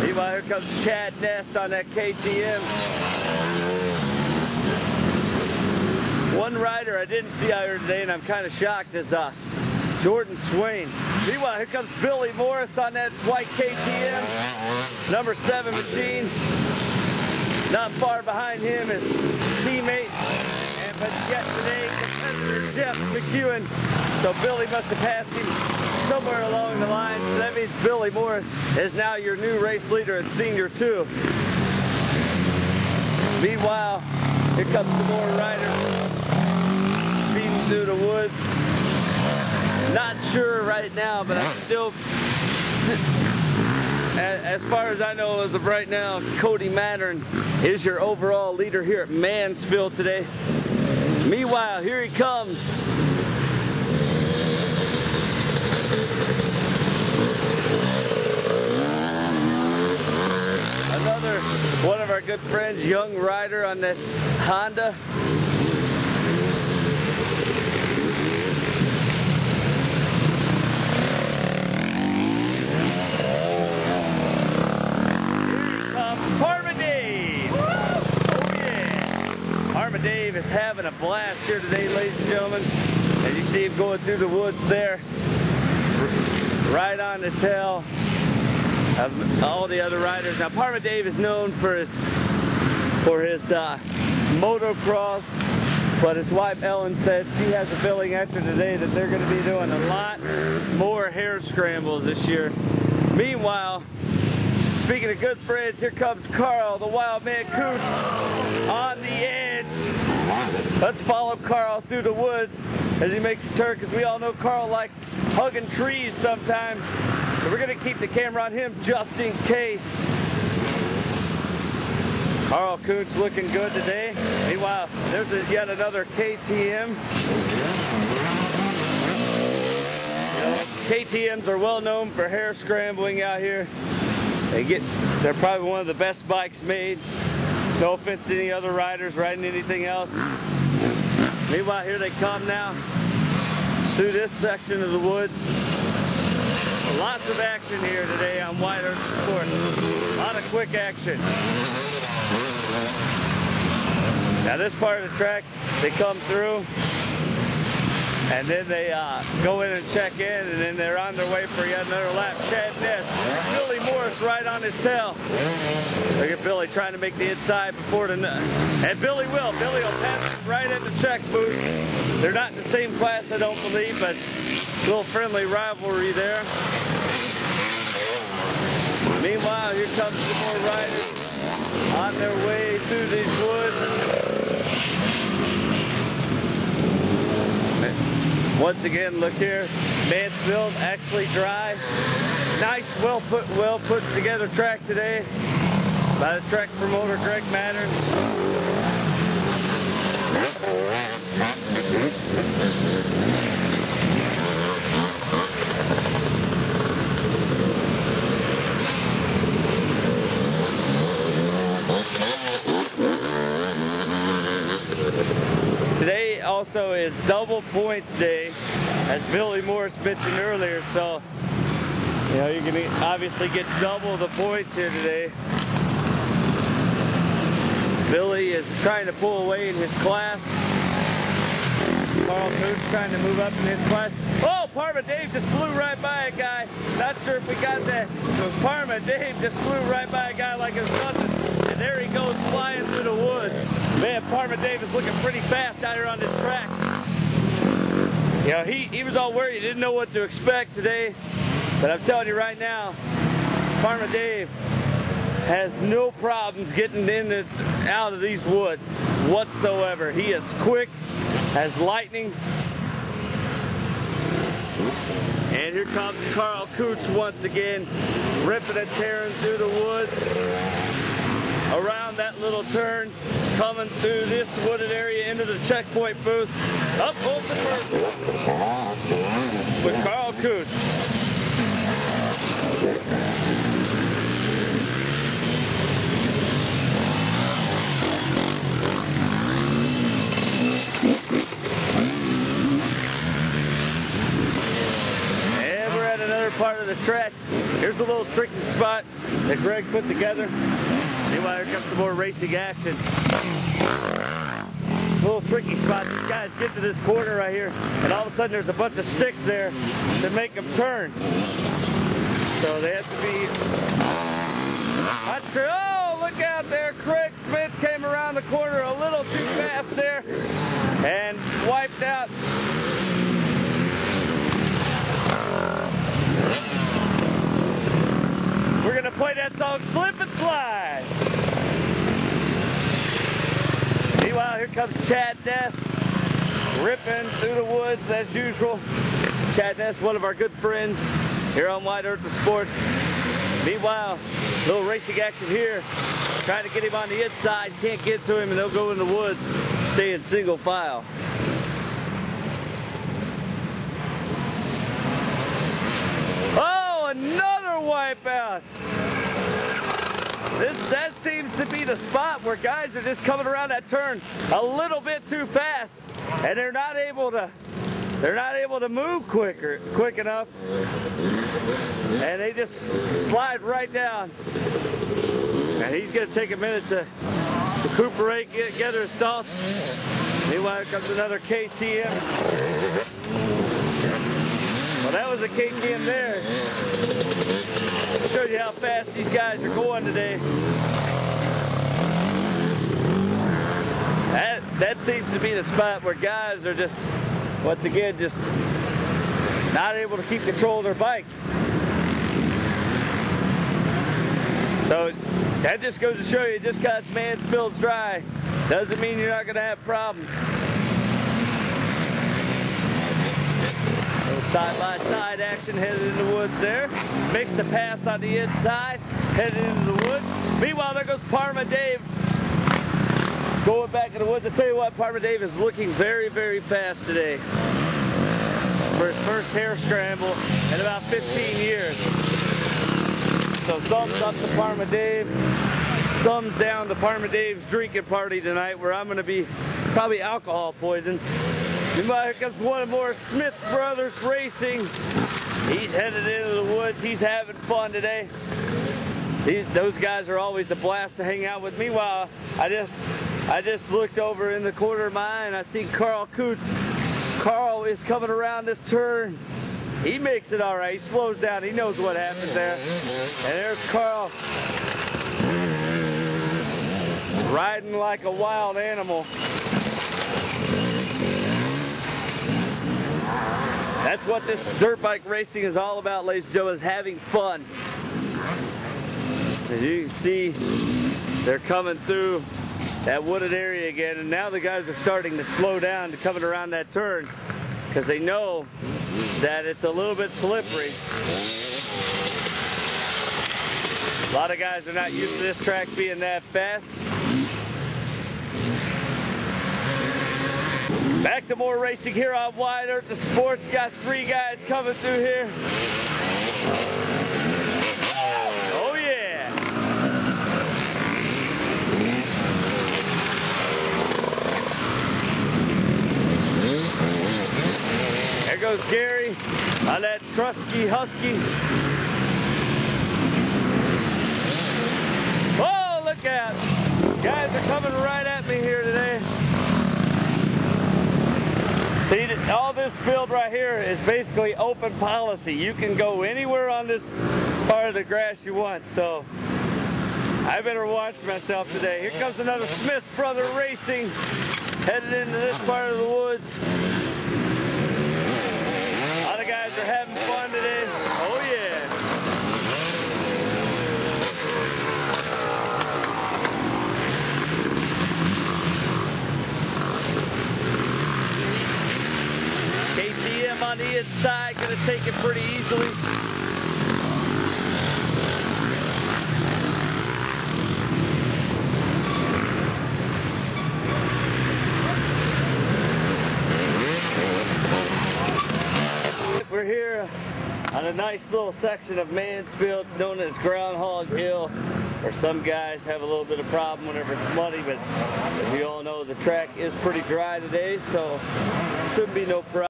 Meanwhile, here comes Chad Nest on that KTM. One rider I didn't see out here today, and I'm kind of shocked, is Jordan Swain. Meanwhile, here comes Billy Morris on that white KTM, number 7 machine. Not far behind him is teammate, but yet today, competitor Jeff McEwen. So Billy must have passed him somewhere along the line. So that means Billy Morris is now your new race leader in Senior 2. Meanwhile, here comes some more riders speeding through the woods. Not sure right now, but I'm still, as far as I know as of right now, Cody Mattern is your overall leader here at Mansfield today. Meanwhile, here he comes. Another one of our good friends, young rider on the Honda. Dave is having a blast here today, ladies and gentlemen. As you see him going through the woods there, right on the tail of all the other riders. Now, Parma Dave is known for his motocross, but his wife Ellen said she has a feeling after today that they're going to be doing a lot more hare scrambles this year. Meanwhile, speaking of good friends, here comes Karl, the wild man Kunc, on the edge. Let's follow Karl through the woods as he makes a turn, because we all know Karl likes hugging trees sometimes. So we're going to keep the camera on him just in case. Karl Kunc looking good today. Meanwhile, there's yet another KTM. KTMs are well known for hare scrambling out here. They're probably one of the best bikes made. No offense to any other riders riding anything else. Meanwhile, here they come now through this section of the woods. Lots of action here today on White Earth Sport. A lot of quick action. Now this part of the track, they come through and then they go in and check in, and then they're on their way for yet another lap. Chad Ness, Billy Morris right on his tail. Look at Billy trying to make the inside before the, and Billy will pass him right at the check booth. They're not in the same class, I don't believe, but a little friendly rivalry there. Meanwhile, here comes some more riders on their way through these woods. Once again, look here, Mansfield actually dry. Nice, well put together track today by the track promoter Greg Mattern. Today also is double points day, as Billy Morris mentioned earlier, so you know, you can obviously get double the points here today. Billy is trying to pull away in his class. Karl Kunc trying to move up in his class. Oh, Parma Dave just flew right by a guy. Not sure if we got that. Parma Dave just flew right by a guy like it's nothing. And there he goes flying through the woods. Man, Parma Dave is looking pretty fast out here on this track. You know, he was all worried. He didn't know what to expect today. But I'm telling you right now, Parma Dave has no problems getting in and out of these woods whatsoever. He is quick as lightning. And here comes Karl Kunc once again, ripping and tearing through the woods. Around that little turn, coming through this wooded area into the checkpoint booth. Up over the first with Karl Kunc. part of the track. Here's a little tricky spot that Greg put together. Meanwhile, here comes some more racing action. A little tricky spot. These guys get to this corner right here, and all of a sudden there's a bunch of sticks there to make them turn. So they have to be... That's true. Oh, look out there. Craig Smith came around the corner a little too fast there and wiped out. We're going to play that song, Slip and Slide. Meanwhile, here comes Chad Ness, ripping through the woods as usual. Chad Ness, one of our good friends here on Wide Earth of Sports. Meanwhile, little racing action here, trying to get him on the inside. Can't get to him, and they'll go in the woods, stay in single file. Oh, another wipeout. That seems to be the spot where guys are just coming around that turn a little bit too fast, and they're not able to move quick enough, and they just slide right down. And he's going to take a minute to recuperate, get his thoughts. Meanwhile, here comes another KTM. Well, that was a KTM there. Shows you how fast these guys are going today. That seems to be the spot where guys are just, once again, just not able to keep control of their bike. So that just goes to show you, just because Mansfield's dry doesn't mean you're not going to have problems. Side-by-side action headed in the woods there. Makes the pass on the inside, headed into the woods. Meanwhile, there goes Parma Dave going back in the woods. I tell you what, Parma Dave is looking very, very fast today for his first hair scramble in about 15 years. So thumbs up to Parma Dave. Thumbs down to Parma Dave's drinking party tonight, where I'm going to be probably alcohol poisoned. Meanwhile, here comes one more Smith Brothers Racing. He's headed into the woods. He's having fun today. Those guys are always a blast to hang out with. Meanwhile, I just looked over in the corner of my eye and I see Karl Kunc. Karl is coming around this turn. He makes it all right. He slows down. He knows what happens there. And there's Karl riding like a wild animal. That's what this dirt bike racing is all about, ladies and gentlemen, is having fun. As you can see, they're coming through that wooded area again, and now the guys are starting to slow down to coming around that turn because they know that it's a little bit slippery. A lot of guys are not used to this track being that fast. Back to more racing here on Wide Earth of Sports. Got three guys coming through here. Oh yeah! There goes Gary on that trusty Husky. Oh, look out! Guys are coming right at me here today. See, all this field right here is basically open policy. You can go anywhere on this part of the grass you want, so I better watch myself today. Here comes another Smith Brother Racing, headed into this part of the woods. A lot of guys are having fun today. Oh yeah. KTM on the inside, gonna take it pretty easily. We're here on a nice little section of Mansfield known as Groundhog Hill, where some guys have a little bit of problem whenever it's muddy, but as we all know, the track is pretty dry today, so shouldn't be no problem.